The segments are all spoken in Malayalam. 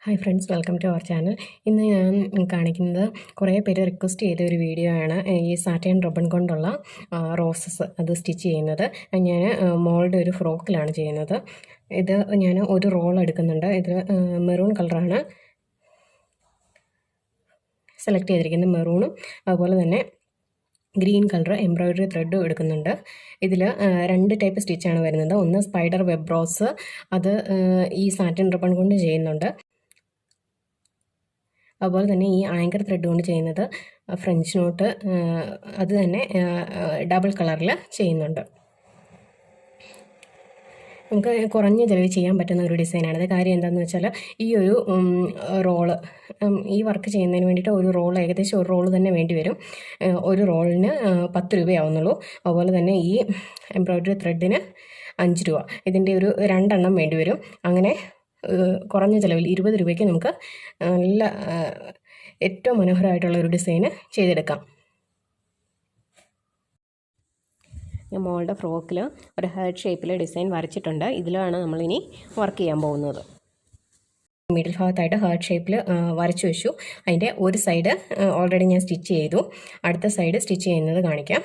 Hi friends, welcome to our channel. ഇന്ന് ഞാൻ കാണിക്കുന്നത് കുറേ പേര് റിക്വസ്റ്റ് ചെയ്ത ഒരു വീഡിയോ ആണ്. ഈ സാറ്റിൻ റിബൺ കൊണ്ടുള്ള റോസസ് അത് സ്റ്റിച്ച് ചെയ്യുന്നത്. ഞാൻ മോളുടെ ഒരു ഫ്രോക്കിലാണ് ചെയ്യുന്നത്. ഇത് ഞാൻ ഒരു റോൾ എടുക്കുന്നുണ്ട്. ഇത് മെറൂൺ കളറാണ് സെലക്ട് ചെയ്തിരിക്കുന്നത്. മെറൂണും അതുപോലെ തന്നെ ഗ്രീൻ കളർ എംബ്രോയിഡറി ത്രെഡും എടുക്കുന്നുണ്ട്. ഇതിൽ രണ്ട് ടൈപ്പ് സ്റ്റിച്ചാണ് വരുന്നത്. ഒന്ന് സ്പൈഡർ വെബ് റോസ്, അത് ഈ സാറ്റിൻ റിബൺ കൊണ്ട് ചെയ്യുന്നുണ്ട്. അതുപോലെ തന്നെ ഈ ആങ്കർ ത്രെഡ് കൊണ്ട് ചെയ്യുന്നത് ഫ്രഞ്ച് നോട്ട്, അത് തന്നെ ഡബിൾ കളറിൽ ചെയ്യുന്നുണ്ട്. നമുക്ക് കുറഞ്ഞ ചിലവ് ചെയ്യാൻ പറ്റുന്ന ഒരു ഡിസൈനാണിത്. കാര്യം എന്താണെന്ന് വെച്ചാൽ ഈ ഒരു റോള്, ഈ വർക്ക് ചെയ്യുന്നതിന് വേണ്ടിയിട്ട് ഒരു റോൾ, ഏകദേശം ഒരു റോള് തന്നെ വേണ്ടി വരും. ഒരു റോളിന് 10 രൂപയാവുന്നുള്ളൂ. അതുപോലെ തന്നെ ഈ എംബ്രോയിഡറി ത്രെഡിന് 5 രൂപ. ഇതിൻ്റെ ഒരു 2 എണ്ണം വേണ്ടി വരും. അങ്ങനെ കുറഞ്ഞ ചിലവിൽ 20 രൂപയ്ക്ക് നമുക്ക് നല്ല ഏറ്റവും മനോഹരമായിട്ടുള്ള ഒരു ഡിസൈന് ചെയ്തെടുക്കാം. ഞാൻ മോളുടെ ഫ്രോക്കിൽ ഒരു ഹാർട്ട് ഷേപ്പിൽ ഡിസൈൻ വരച്ചിട്ടുണ്ട്. ഇതിലാണ് നമ്മളിനി വർക്ക് ചെയ്യാൻ പോകുന്നത്. മിഡിൽ ഭാഗത്തായിട്ട് ഹാർട്ട് ഷേപ്പിൽ വരച്ചു വെച്ചു. അതിൻ്റെ ഒരു സൈഡ് ഓൾറെഡി ഞാൻ സ്റ്റിച്ച് ചെയ്തു. അടുത്ത സൈഡ് സ്റ്റിച്ച് ചെയ്യുന്നത് കാണിക്കാം.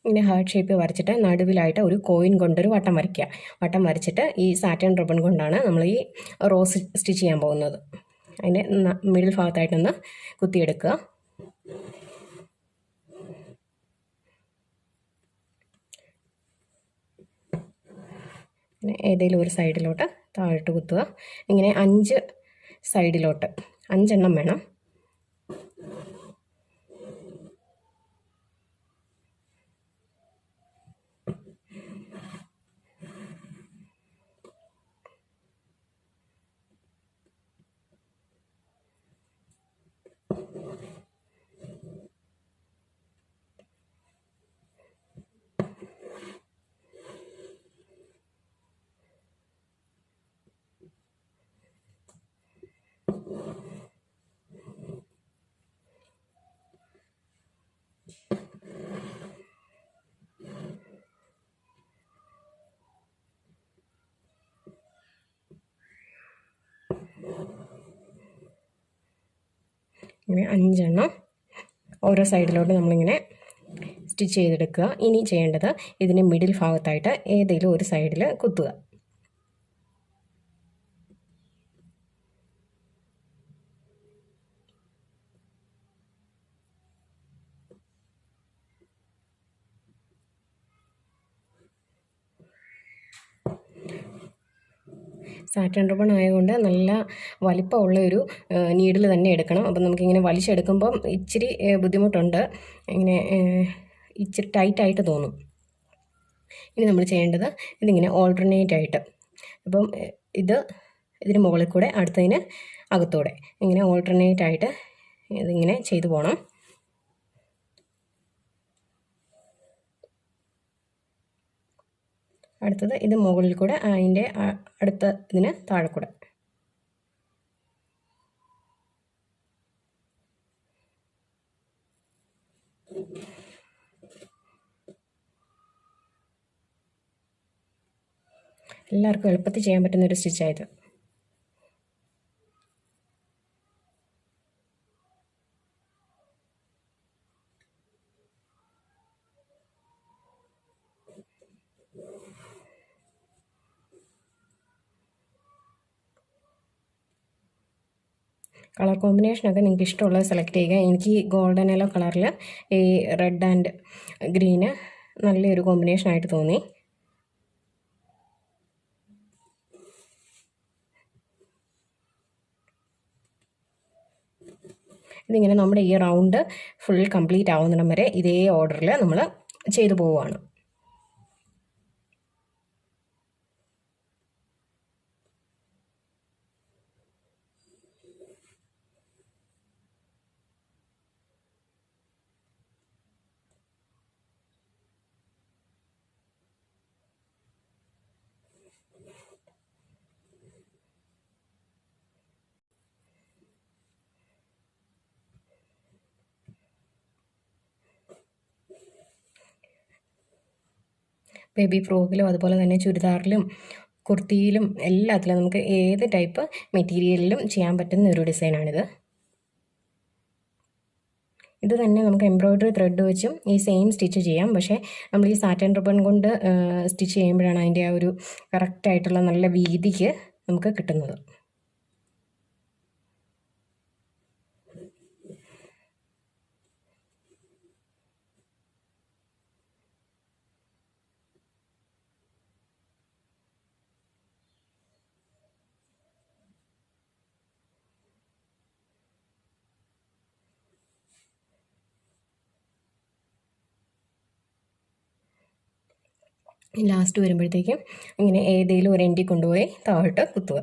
ഇങ്ങനെ ഹാർട്ട് ഷേപ്പ് വരച്ചിട്ട് നടുവിലായിട്ട് ഒരു കോയിൻ കൊണ്ടൊരു വട്ടം വരയ്ക്കുക. വട്ടം വരച്ചിട്ട് ഈ സാറ്റിൻ റിബൺ കൊണ്ടാണ് നമ്മൾ ഈ റോസ് സ്റ്റിച്ച് ചെയ്യാൻ പോകുന്നത്. അതിൻ്റെ മിഡിൽ ഭാഗത്തായിട്ടൊന്ന് കുത്തിയെടുക്കുക. ഏതെങ്കിലും ഒരു സൈഡിലോട്ട് താഴോട്ട് കുത്തുക. ഇങ്ങനെ 5 സൈഡിലോട്ട് 5 എണ്ണം വേണം. ഇങ്ങനെ 5 എണ്ണം ഓരോ സൈഡിലോട്ട് നമ്മളിങ്ങനെ സ്റ്റിച്ച് ചെയ്തെടുക്കുക. ഇനി ചെയ്യേണ്ടത് ഇതിന് മിഡിൽ ഭാഗത്തായിട്ട് ഏതെങ്കിലും ഒരു സൈഡിൽ കുത്തുക. സാറ്റിൻ റിബൺ ആയതുകൊണ്ട് നല്ല വലിപ്പമുള്ള ഒരു നീഡിൽ തന്നെ എടുക്കണം. അപ്പം നമുക്കിങ്ങനെ വലിച്ചെടുക്കുമ്പം ഇച്ചിരി ബുദ്ധിമുട്ടുണ്ട്, ഇങ്ങനെ ഇച്ചിരി ടൈറ്റായിട്ട് തോന്നും. ഇനി നമ്മൾ ചെയ്യേണ്ടത് ഇതിങ്ങനെ ഓൾട്ടർനേറ്റ് ആയിട്ട്, അപ്പം ഇതിന് മുകളിൽ കൂടെ അടുത്തതിന് അകത്തൂടെ ഇങ്ങനെ ഓൾട്ടർനേറ്റ് ആയിട്ട് ഇതിങ്ങനെ ചെയ്തു പോകണം. അടുത്തത് ഇത് മുകളിൽ കൂടെ, അതിൻ്റെ അടുത്ത ഇതിന് താഴെ കൂടെ. എല്ലാവർക്കും എളുപ്പത്തിൽ ചെയ്യാൻ പറ്റുന്ന ഒരു സ്റ്റിച്ചായത്. കളർ കോമ്പിനേഷനൊക്കെ നിങ്ങൾക്ക് ഇഷ്ടമുള്ളത് സെലക്ട് ചെയ്യുക. എനിക്ക് ഗോൾഡൻ യെല്ലോ കളറിൽ ഈ റെഡ് ആൻഡ് ഗ്രീന് നല്ലൊരു കോമ്പിനേഷനായിട്ട് തോന്നി. ഇതിങ്ങനെ നമ്മുടെ ഈ റൗണ്ട് ഫുൾ കംപ്ലീറ്റ് ആവുന്നിടം വരെ ഇതേ ഓർഡറിൽ നമ്മൾ ചെയ്തു പോവുകയാണ്. ബേബി ഫ്രോക്കിലും അതുപോലെ തന്നെ ചുരിദാറിലും കുർത്തിയിലും എല്ലാത്തിലും നമുക്ക് ഏത് ടൈപ്പ് മെറ്റീരിയലിലും ചെയ്യാൻ പറ്റുന്ന ഒരു ഡിസൈനാണിത്. ഇത് തന്നെ നമുക്ക് എംബ്രോയ്ഡറി ത്രെഡ് വെച്ചും ഈ സെയിം സ്റ്റിച്ച് ചെയ്യാം. പക്ഷേ നമ്മൾ ഈ സാറ്റൻ റിബൺ കൊണ്ട് സ്റ്റിച്ച് ചെയ്യുമ്പോഴാണ് അതിൻ്റെ ആ ഒരു കറക്റ്റായിട്ടുള്ള നല്ല വീതിക്ക് നമുക്ക് കിട്ടുന്നത്. ലാസ്റ്റ് വരുമ്പോഴത്തേക്കും ഇങ്ങനെ ഏതെങ്കിലും ഒരു എൻഡിൽ കൊണ്ടുപോയി താഴോട്ട് കുത്തുക.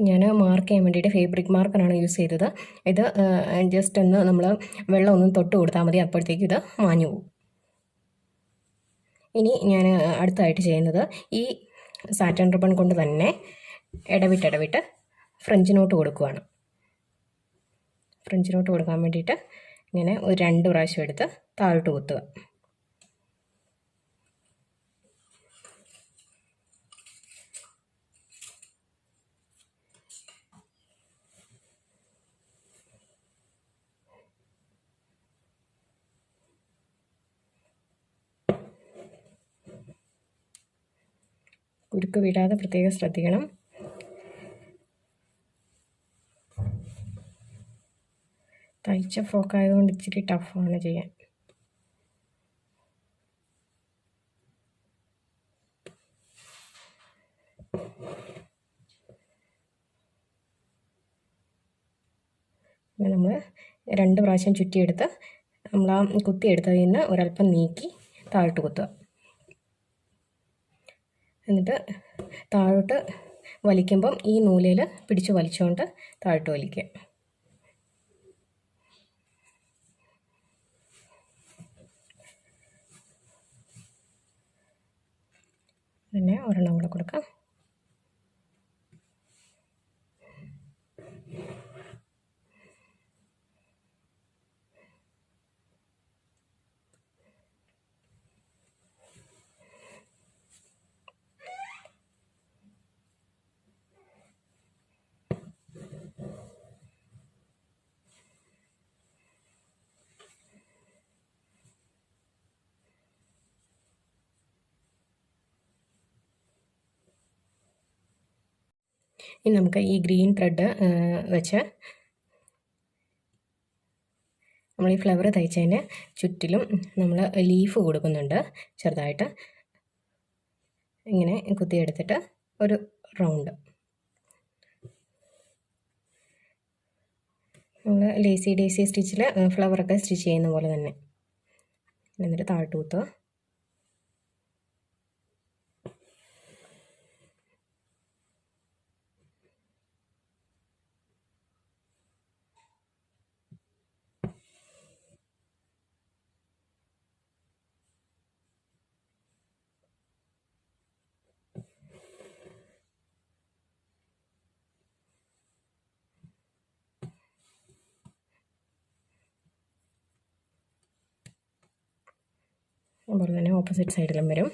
ഞാൻ മാർക്ക് ചെയ്യാൻ വേണ്ടിയിട്ട് ഫാബ്രിക് മാർക്കറാണ് യൂസ് ചെയ്തത്. ഇത് ജസ്റ്റ് ഒന്ന് നമ്മൾ വെള്ളമൊന്നും തൊട്ട് കൊടുത്താൽ മതി, അപ്പോഴത്തേക്കും ഇത് മാഞ്ഞു പോകും. ഇനി ഞാൻ അടുത്തായിട്ട് ചെയ്യുന്നത് ഈ സാറ്റൻ റിബൺ കൊണ്ട് തന്നെ ഇടവിട്ട് ഫ്രഞ്ച് നോട്ട് കൊടുക്കുകയാണ്. ഫ്രഞ്ച് നോട്ട് കൊടുക്കാൻ വേണ്ടിയിട്ട് ഇങ്ങനെ ഒരു 2 പ്രാവശ്യം എടുത്ത് താഴോട്ട് കുത്തുക. കുരുക്ക് വിടാതെ പ്രത്യേകം ശ്രദ്ധിക്കണം. തയ്ച്ച ഫ്രോക്ക് ആയതുകൊണ്ട് ഇച്ചിരി ടഫാണ് ചെയ്യാൻ. നമ്മൾ 2 പ്രാവശ്യം ചുറ്റിയെടുത്ത് നമ്മൾ ആ കുത്തിയെടുത്തതിൽ നിന്ന് ഒരല്പം നീക്കി താഴോട്ട് കുത്തുക. എന്നിട്ട് താഴോട്ട് വലിക്കുമ്പം ഈ നൂലിൽ പിടിച്ച് വലിച്ചുകൊണ്ട് താഴോട്ട് വലിക്കുക. പിന്നെ ഒരെണ്ണം കൂടെ കൊടുക്കാം. ഇനി നമുക്ക് ഈ ഗ്രീൻ ത്രെഡ് വെച്ച് നമ്മൾ ഈ ഫ്ലവർ തയ്ച്ചതിന് ചുറ്റിലും നമ്മൾ ലീഫ് കൊടുക്കുന്നുണ്ട്. ചെറുതായിട്ട് ഇങ്ങനെ കുത്തിയെടുത്തിട്ട് ഒരു റൗണ്ട് നമ്മൾ ഡേസി സ്റ്റിച്ചിൽ ഫ്ലവറൊക്കെ സ്റ്റിച്ച് ചെയ്യുന്ന പോലെ തന്നെ. എന്നിട്ട് താഴോട്ട് കുത്തുക. അതുപോലെ തന്നെ ഓപ്പോസിറ്റ് സൈഡിലും വരും.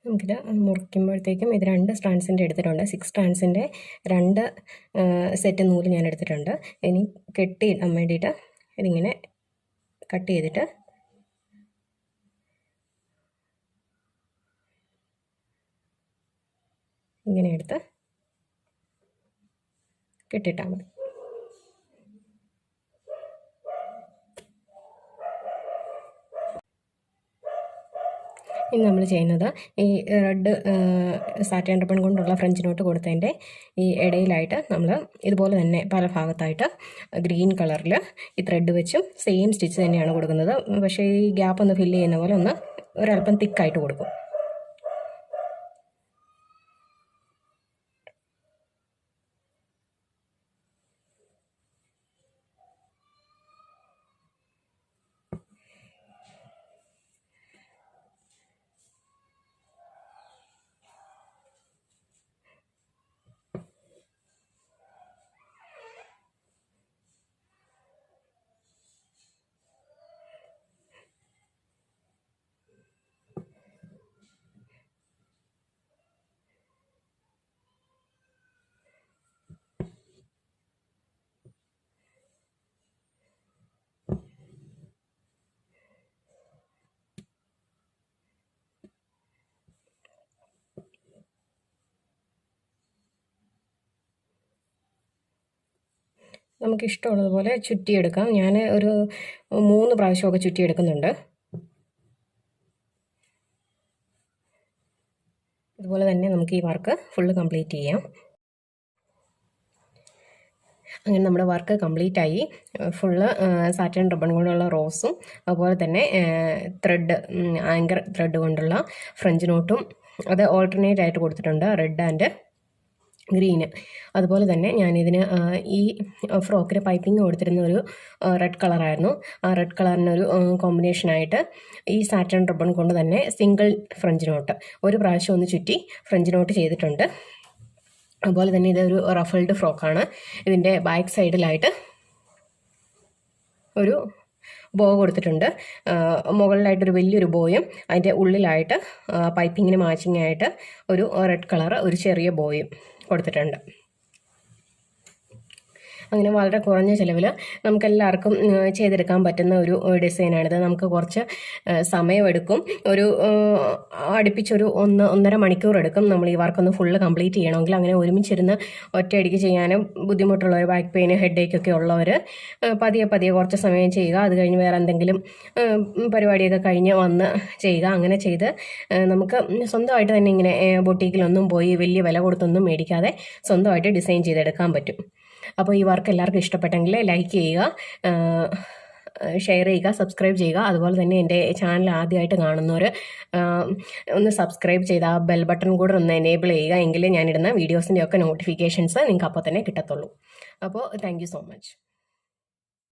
നമുക്കിത് മുറിക്കുമ്പോഴത്തേക്കും ഇത് 2 സ്ട്രാൻഡ്സിൻ്റെ എടുത്തിട്ടുണ്ട്. 6 സ്ട്രാൻഡ്സിൻ്റെ 2 സെറ്റ് നൂല് ഞാൻ എടുത്തിട്ടുണ്ട്. ഇനി കെട്ടിയിടാൻ വേണ്ടിയിട്ട് ഇതിങ്ങനെ കട്ട് ചെയ്തിട്ട് ഇങ്ങനെ എടുത്ത് കെട്ടിയിട്ടാൽ മതി. ഇനി നമ്മൾ ചെയ്യുന്നത് ഈ റെഡ് സാറ്റിൻ റിബൺ കൊണ്ടുള്ള ഫ്രഞ്ച് നോട്ട് കൊടുത്തതിൻ്റെ ഈ ഇടയിലായിട്ട് നമ്മൾ ഇതുപോലെ തന്നെ പല ഭാഗത്തായിട്ട് ഗ്രീൻ കളറിൽ ഈ ത്രെഡ് വെച്ചും സെയിം സ്റ്റിച്ച് തന്നെയാണ് കൊടുക്കുന്നത്. പക്ഷേ ഈ ഗ്യാപ്പ് ഒന്ന് ഫില്ല് ചെയ്യുന്ന പോലെ ഒന്ന് ഒരല്പം തിക്കായിട്ട് കൊടുക്കും. നമുക്ക് ഇഷ്ടമുള്ളതുപോലെ ചുറ്റിയെടുക്കാം. ഞാൻ ഒരു 3 പ്രാവശ്യമൊക്കെ ചുറ്റിയെടുക്കുന്നുണ്ട്. ഇതുപോലെ തന്നെ നമുക്ക് ഈ വർക്ക് ഫുള്ള് കംപ്ലീറ്റ് ചെയ്യാം. അങ്ങനെ നമ്മുടെ വർക്ക് കംപ്ലീറ്റ് ആയി. ഫുള്ള് സാറ്റിൻ റിബൺ കൊണ്ടുള്ള റോസും അതുപോലെ തന്നെ ത്രെഡ് ആങ്കർ ത്രെഡ് കൊണ്ടുള്ള ഫ്രഞ്ച് നോട്ടും അത് ഓൾട്ടർനേറ്റ് ആയിട്ട് കൊടുത്തിട്ടുണ്ട്, റെഡ് ആൻഡ് ഗ്രീന്. അതുപോലെ തന്നെ ഞാനിതിന് ഈ ഫ്രോക്കിന് പൈപ്പിംഗ് കൊടുത്തിരുന്ന ഒരു റെഡ് കളറായിരുന്നു. ആ റെഡ് കളറിനൊരു കോമ്പിനേഷനായിട്ട് ഈ സാറ്റിൻ റിബൺ കൊണ്ട് തന്നെ സിംഗിൾ ഫ്രഞ്ച് നോട്ട് ഒരു പ്രാവശ്യം ഒന്ന് ചുറ്റി ഫ്രഞ്ച് നോട്ട് ചെയ്തിട്ടുണ്ട്. അതുപോലെ തന്നെ ഇതൊരു റഫിൾഡ് ഫ്രോക്കാണ്. ഇതിൻ്റെ ബാക്ക് സൈഡിലായിട്ട് ഒരു ബോ കൊടുത്തിട്ടുണ്ട്. മുകളിലായിട്ടൊരു വലിയൊരു ബോയും അതിൻ്റെ ഉള്ളിലായിട്ട് പൈപ്പിങ്ങിന് മാച്ചിങ് ആയിട്ട് ഒരു റെഡ് കളർ ഒരു ചെറിയ ബോയും കൊടുത്തിട്ടുണ്ട്. അങ്ങനെ വളരെ കുറഞ്ഞ ചിലവിൽ നമുക്കെല്ലാവർക്കും ചെയ്തെടുക്കാൻ പറ്റുന്ന ഒരു ഡിസൈനാണിത്. നമുക്ക് കുറച്ച് സമയമെടുക്കും. ഒരു അടുപ്പിച്ചൊരു 1-1.5 മണിക്കൂർ എടുക്കും നമ്മൾ ഈ വർക്കൊന്ന് ഫുള്ള് കംപ്ലീറ്റ് ചെയ്യണമെങ്കിൽ. അങ്ങനെ ഒരുമിച്ചിരുന്ന് ഒറ്റയടിക്ക് ചെയ്യാനും ബുദ്ധിമുട്ടുള്ളവർ, ബാക്ക് പെയിന്, ഹെഡേക്കൊക്കെ ഉള്ളവർ പതിയെ പതിയെ കുറച്ച് സമയം ചെയ്യുക. അത് കഴിഞ്ഞ് വേറെ എന്തെങ്കിലും പരിപാടിയൊക്കെ കഴിഞ്ഞ് വന്ന് ചെയ്യുക. അങ്ങനെ ചെയ്ത് നമുക്ക് സ്വന്തമായിട്ട് തന്നെ ഇങ്ങനെ ബൊട്ടീക്കിലൊന്നും പോയി വലിയ വില കൊടുത്തൊന്നും മേടിക്കാതെ സ്വന്തമായിട്ട് ഡിസൈൻ ചെയ്തെടുക്കാൻ പറ്റും. അപ്പോൾ ഈ വർക്ക് എല്ലാവർക്കും ഇഷ്ടപ്പെട്ടെങ്കിൽ ലൈക്ക് ചെയ്യുക, ഷെയർ ചെയ്യുക, സബ്സ്ക്രൈബ് ചെയ്യുക. അതുപോലെ തന്നെ എൻ്റെ ചാനൽ ആദ്യമായിട്ട് കാണുന്നവർ ഒന്ന് സബ്സ്ക്രൈബ് ചെയ്ത് ആ ബെൽ ബട്ടൺ കൂടെ ഒന്ന് എനേബിൾ ചെയ്യുക. എങ്കിലേ ഞാനിടുന്ന വീഡിയോസിൻ്റെ ഒക്കെ നോട്ടിഫിക്കേഷൻസ് നിങ്ങൾക്ക് അപ്പോൾ തന്നെ കിട്ടത്തുള്ളൂ. അപ്പോൾ താങ്ക് യു സോ മച്ച്.